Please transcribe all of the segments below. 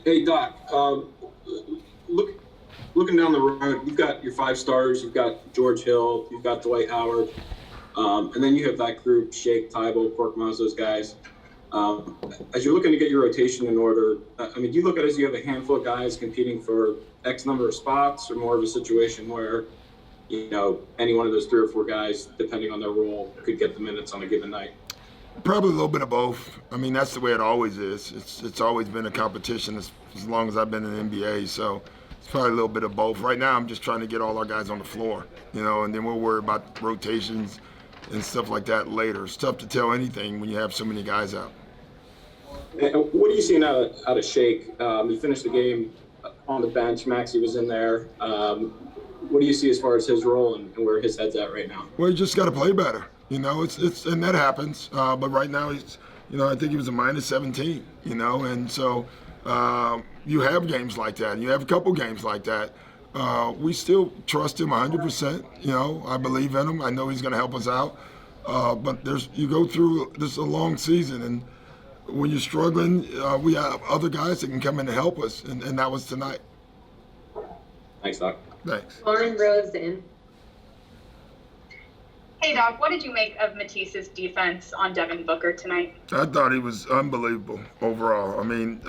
Hey, Doc, look, looking down the road, you've got your five stars, you've got George Hill, you've got Dwight Howard, and then you have that group, Shake, Thybulle, Korkmaz, those guys. Um, as you're looking to get your rotation in order, I mean, do you look at it as you have a handful of guys competing for X number of spots, or more of a situation where, any one of those three or four guys, depending on their role, could get the minutes on a given night? Probably a little bit of both. I mean, that's the way it always is. It's always been a competition as long as I've been in the NBA. So it's probably a little bit of both. Right now, I'm just trying to get all our guys on the floor, and then we'll worry about rotations and stuff like that later. It's tough to tell anything when you have so many guys out. And what are you seeing out of Shake? He finished the game on the bench. Maxey was in there. What do you see as far as his role and where his head's at right now? Well, you just got to play better. It's and that happens. But right now, I think he was a minus 17. And so you have games like that. And you have a couple games like that. We still trust him 100%. I believe in him. I know he's going to help us out. But you go through this a long season, and when you're struggling, we have other guys that can come in to help us, and that was tonight. Thanks, Doc. Thanks. Lauren Rosen. Hey, Doc, what did you make of Matisse's defense on Devin Booker tonight? I thought he was unbelievable overall. I mean,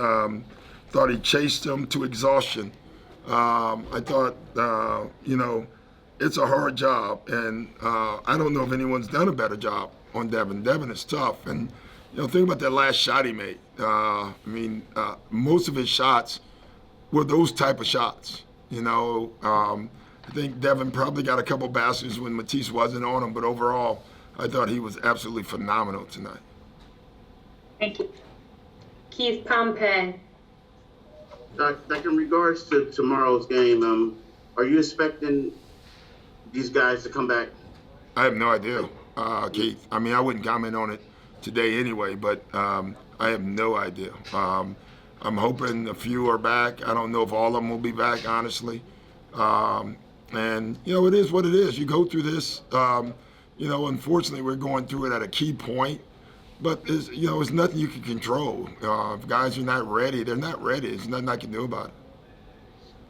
thought he chased him to exhaustion. I thought, it's a hard job, and I don't know if anyone's done a better job on Devin. Devin is tough, and think about that last shot he made. Most of his shots were those type of shots. I think Devin probably got a couple baskets when Matisse wasn't on him, but overall, I thought he was absolutely phenomenal tonight. Thank you. Keith Pompey. Doc, in regards to tomorrow's game, are you expecting these guys to come back? I have no idea, Keith. I mean, I wouldn't comment on it today anyway, but I have no idea. I'm hoping a few are back. I don't know if all of them will be back, honestly. And, it is what it is. You go through this. Unfortunately, we're going through it at a key point. But, it's nothing you can control. If guys are not ready, they're not ready. There's nothing I can do about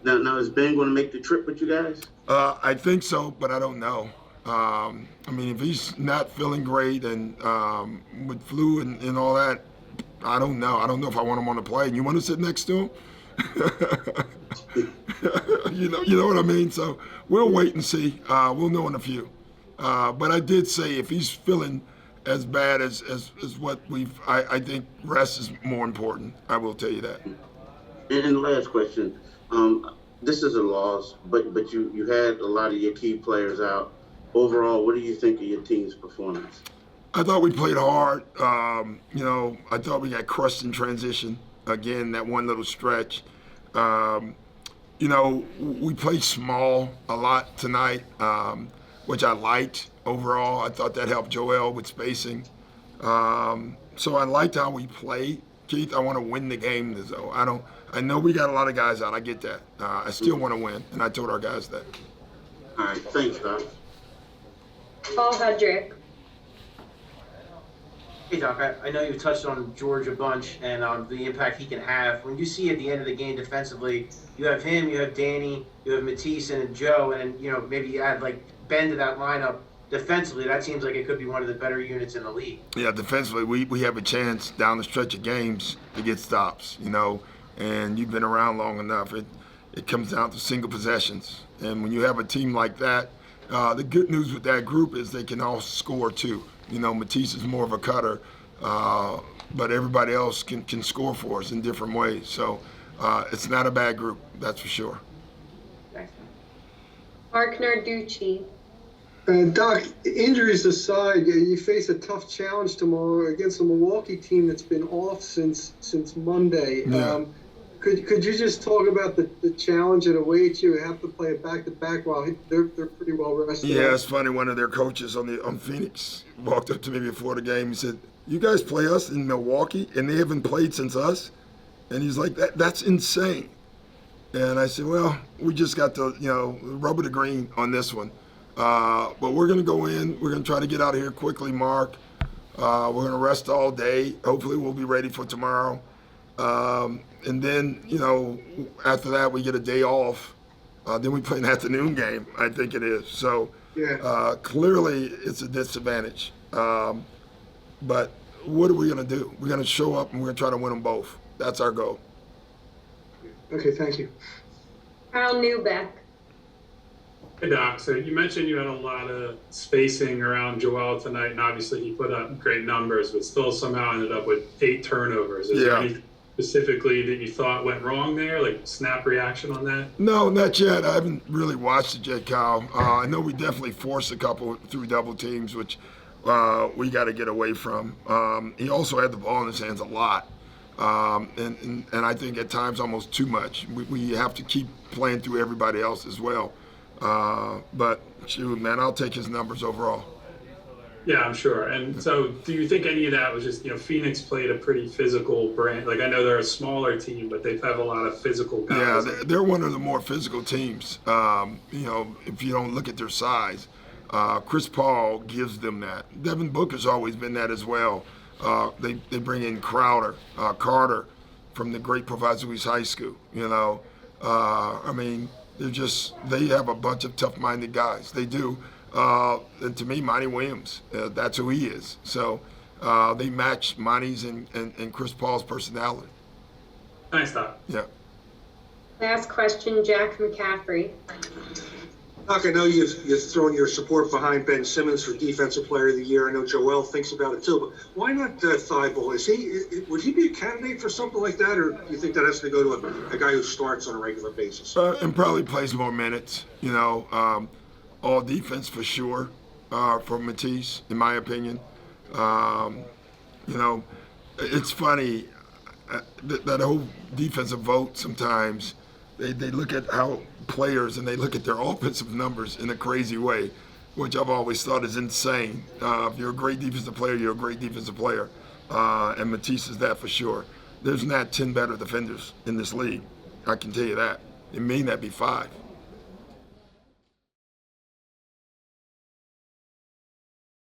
it. Now is Ben going to make the trip with you guys? I think so, but I don't know. If he's not feeling great and with flu and all that, I don't know. I don't know if I want him on the plane. You want to sit next to him? you know what I mean? So we'll wait and see. We'll know in a few. But I did say if he's feeling as bad as what I think rest is more important. I will tell you that. And the last question. This is a loss, but you had a lot of your key players out. Overall, what do you think of your team's performance? I thought we played hard. I thought we got crushed in transition. Again, that one little stretch. We played small a lot tonight, which I liked overall. I thought that helped Joel with spacing. So I liked how we played. Keith, I want to win the game, though. I know we got a lot of guys out. I get that. I still want to win, and I told our guys that. All right. Thanks, Doc. Paul Hudrick. Hey, Doc, I know you've touched on George a bunch and the impact he can have. When you see at the end of the game defensively, you have him, you have Danny, you have Matisse and Joe, and maybe you add like Ben to that lineup. Defensively, that seems like it could be one of the better units in the league. Yeah, defensively, we have a chance down the stretch of games to get stops, and you've been around long enough. It comes down to single possessions. And when you have a team like that, the good news with that group is they can all score too. Matisse is more of a cutter, but everybody else can score for us in different ways. So it's not a bad group, that's for sure. Thanks. Mark Narducci. Doc, injuries aside, you face a tough challenge tomorrow against a Milwaukee team that's been off since Monday. Yeah. Could you just talk about the challenge that awaits you? Have to play a back-to-back while they're pretty well rested. Yeah, it's funny. One of their coaches on Phoenix walked up to me before the game. He said, "You guys play us in Milwaukee, and they haven't played since us?" And he's like, "That's insane." And I said, "Well, we just got to rubber the green on this one." But we're going to go in. We're going to try to get out of here quickly, Mark. We're going to rest all day. Hopefully we'll be ready for tomorrow. And then, after that, we get a day off. Then we play an afternoon game, I think it is. So clearly it's a disadvantage. But what are we going to do? We're going to show up and we're going to try to win them both. That's our goal. Okay, thank you. Carl Newbeck. Hey, Doc. So you mentioned you had a lot of spacing around Joel tonight, and obviously he put up great numbers, but still somehow ended up with 8 turnovers. Is there anything specifically that you thought went wrong there, like snap reaction on that? No, not yet. I haven't really watched it yet, Kyle. I know we definitely forced a couple through double teams, which we got to get away from. He also had the ball in his hands a lot. And I think at times almost too much. We have to keep playing through everybody else as well. But shoot, man, I'll take his numbers overall. Yeah, I'm sure. And so do you think any of that was just, Phoenix played a pretty physical brand? Like, I know they're a smaller team, but they have a lot of physical guys. Yeah, they're one of the more physical teams. If you don't look at their size, Chris Paul gives them that. Devin Booker's always been that as well. They bring in Carter from the great Proviso East High School. They have a bunch of tough-minded guys. They do. And to me, Monty Williams, that's who he is. So they match Monty's and Chris Paul's personality. Thanks, Doc. Yeah. Last question, Jack McCaffrey. Doc, I know you've thrown your support behind Ben Simmons for Defensive Player of the Year. I know Joel thinks about it too, but why not Thybulle? Would he be a candidate for something like that, or do you think that has to go to a guy who starts on a regular basis? And probably plays more minutes. All defense for sure for Matisse, in my opinion. It's funny that whole defensive vote sometimes. They look at how players and they look at their offensive numbers in a crazy way, which I've always thought is insane. If you're a great defensive player, you're a great defensive player. And Matisse is that for sure. There's not 10 better defenders in this league. I can tell you that. It may not be 5.